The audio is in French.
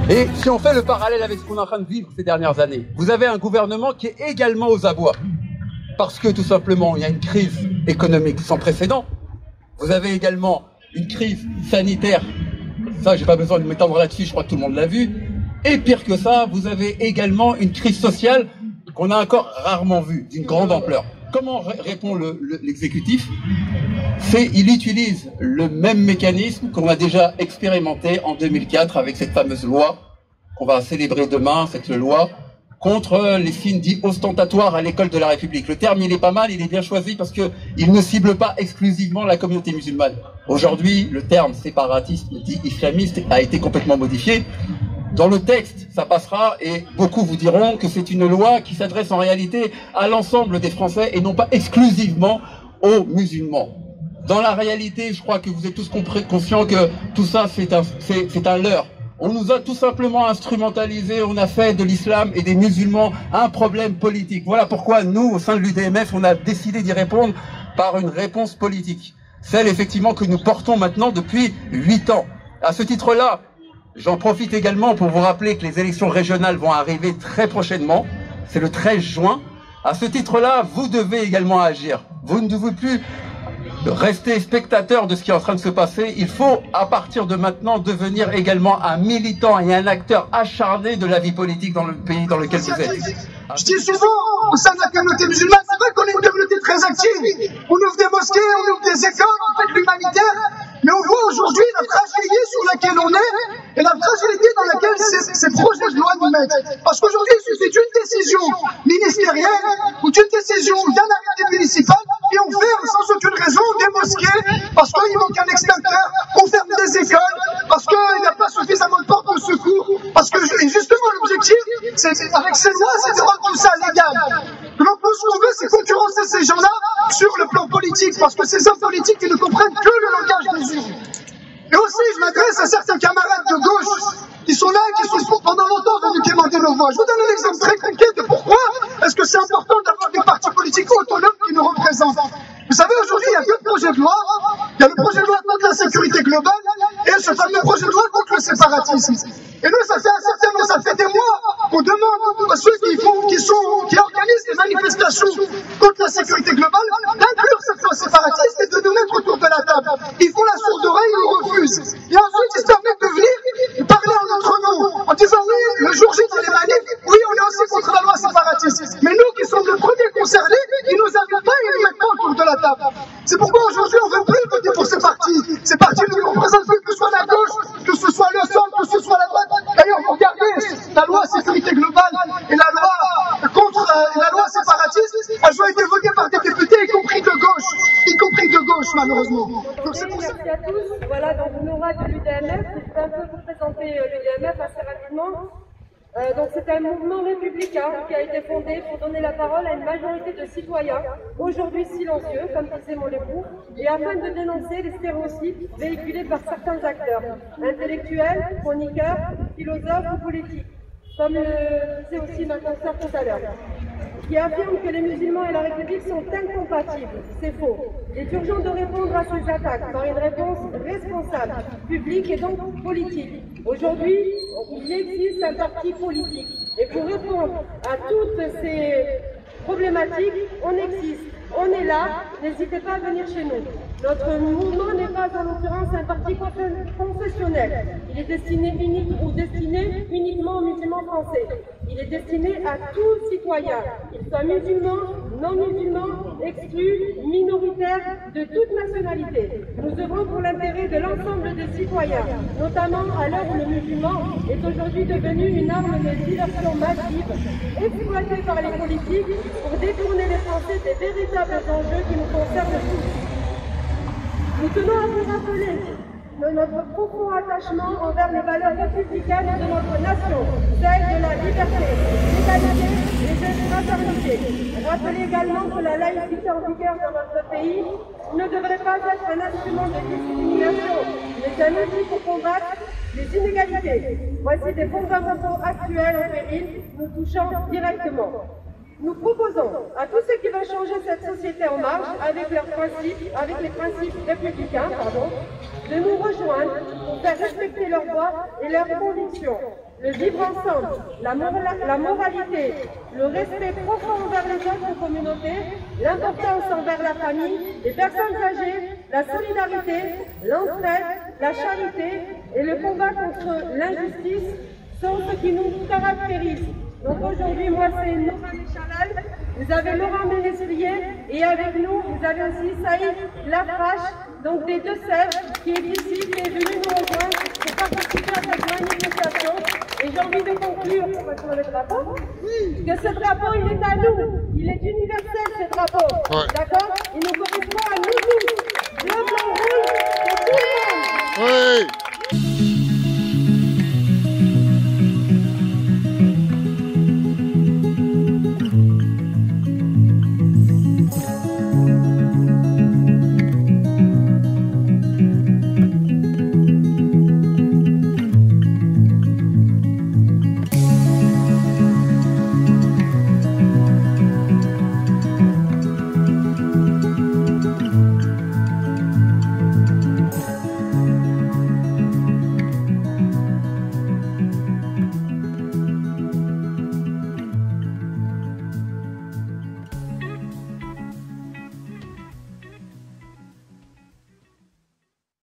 Et si on fait le parallèle avec ce qu'on est en train de vivre ces dernières années, vous avez un gouvernement qui est également aux abois. Parce que tout simplement, il y a une crise économique sans précédent. Vous avez également une crise sanitaire. Ça, j'ai pas besoin de m'étendre là-dessus, je crois que tout le monde l'a vu. Et pire que ça, vous avez également une crise sociale qu'on a encore rarement vue, d'une grande ampleur. Comment répond l'exécutif? Il utilise le même mécanisme qu'on a déjà expérimenté en 2004 avec cette fameuse loi qu'on va célébrer demain, cette loi contre les signes dits ostentatoires à l'école de la République. Le terme, il est pas mal, il est bien choisi parce que il ne cible pas exclusivement la communauté musulmane. Aujourd'hui, le terme séparatiste dit islamiste a été complètement modifié. Dans le texte, ça passera et beaucoup vous diront que c'est une loi qui s'adresse en réalité à l'ensemble des Français et non pas exclusivement aux musulmans. Dans la réalité, je crois que vous êtes tous conscients que tout ça, c'est un leurre. On nous a tout simplement instrumentalisé, on a fait de l'islam et des musulmans un problème politique. Voilà pourquoi nous, au sein de l'UDMF, on a décidé d'y répondre par une réponse politique. Celle effectivement que nous portons maintenant depuis 8 ans. À ce titre-là, j'en profite également pour vous rappeler que les élections régionales vont arriver très prochainement. C'est le 13 juin. À ce titre-là, vous devez également agir. Vous ne devez plus rester spectateur de ce qui est en train de se passer. Il faut, à partir de maintenant, devenir également un militant et un acteur acharné de la vie politique dans le pays dans lequel vous êtes. Je dis souvent, au sein de la communauté musulmane, c'est vrai qu'on est une communauté très active. On ouvre des mosquées, on ouvre des écoles, on fait de l'humanitaire. Mais on voit aujourd'hui la fragilité sur laquelle on est et la fragilité dans laquelle ces projets de loi nous mettent. Parce qu'aujourd'hui, il suffit d'une décision ministérielle ou d'une décision d'un arrêté municipal et on ferme sans aucune raison des mosquées parce qu'il manque un extincteur, on ferme des écoles parce qu'il n'y a pas suffisamment de portes de secours. Parce que justement, l'objectif, avec ces lois, c'est de rendre tout ça légal. Donc nous, ce qu'on veut, c'est concurrencer ces gens-là sur le plan politique, parce que ces hommes politiques, ils ne comprennent que le langage des urnes. Et aussi, je m'adresse à certains camarades de gauche qui sont là, qui sont pendant longtemps venus quémander nos voix. Je vous donne un exemple très concret de pourquoi est-ce que c'est important d'avoir des partis politiques autonomes qui nous représentent. Vous savez, aujourd'hui, il y a deux projets de loi. Il y a le projet de loi contre la sécurité globale et ce fameux projet de loi contre le séparatisme. Et nous, ça fait des mois qu'on demande à ceux qui organisent des manifestations contre la sécurité globale d'inclure cette loi séparatiste et de nous mettre autour de la table. Ils font la sourde oreille, ils refusent. Et ensuite, ils se permettent de venir parler en notre nom, en disant oui, le jour J dans les manifs, oui, on est aussi contre la loi séparatiste. Mais nous qui sommes les premiers concernés, ils nous invitent pas et ils nous mettent pas autour de la table. C'est pourquoi aujourd'hui, on ne veut plus voter pour ces partis. Ces partis ne nous représentent plus, que ce soit la gauche, que ce soit le centre, que ce soit la droite. D'ailleurs, regardez, la loi sécurité globale et la loi contre la loi séparatiste, elles ont été votées par des députés, y compris de gauche, malheureusement. Donc c'est pour ça. Merci à tous. Voilà, donc on aura de l'UDMF. Je vais un peu vous présenter l'UDMF assez rapidement. Donc c'est un mouvement républicain qui a été fondé pour donner la parole à une majorité de citoyens, aujourd'hui silencieux, comme disait mon époux, et afin de dénoncer les stéréotypes véhiculés par certains acteurs, intellectuels, chroniqueurs, philosophes ou politiques, comme le disait aussi ma consoeur tout à l'heure, qui affirment que les musulmans et la République sont incompatibles. C'est faux. Il est urgent de répondre à ces attaques par une réponse responsable, publique et donc politique. Aujourd'hui, il existe un parti politique. Et pour répondre à toutes ces problématiques, on existe, on est là, n'hésitez pas à venir chez nous. Notre mouvement n'est pas en l'occurrence un parti confessionnel. Il est destiné uniquement aux musulmans français. Il est destiné à tout citoyen, qu'il soit musulman, non musulman, exclu, minoritaire, de toute nationalité. Nous œuvrons pour l'intérêt de l'ensemble des citoyens, notamment à l'heure où le musulman est aujourd'hui devenu une arme de diversion massive, exploitée par les politiques pour détourner les Français des véritables enjeux qui nous concernent tous. Nous tenons à vous rappeler notre profond attachement envers les valeurs républicaines de notre nation, celles de la liberté, l'égalité et de la fraternité. Rappelez également que la laïcité en vigueur dans notre pays ne devrait pas être un instrument de discrimination, mais un outil pour combattre les inégalités. Voici des fondamentaux actuels en péril, nous touchant directement. Nous proposons à tous ceux qui veulent changer cette société en marche avec les principes républicains, de de nous rejoindre pour faire respecter leurs voix et leurs convictions. Le vivre ensemble, la moralité, le respect profond envers les autres communautés, l'importance envers la famille, les personnes âgées, la solidarité, l'entraide, la charité et le combat contre l'injustice sont ce qui nous caractérisent. Donc aujourd'hui, moi c'est Nora Béchalal, vous avez Laurent Méneslier et avec nous, vous avez aussi Saïd Lafrache, donc des Deux-Sèvres, qui est ici, qui est venu nous rejoindre pour participer à cette manifestation. Et j'ai envie de conclure, on va tourner le drapeau, que ce drapeau, il est à nous, il est universel ce drapeau, d'accord? Il nous correspond à nous tous, bleu, blanc, rouge, pour tout le monde.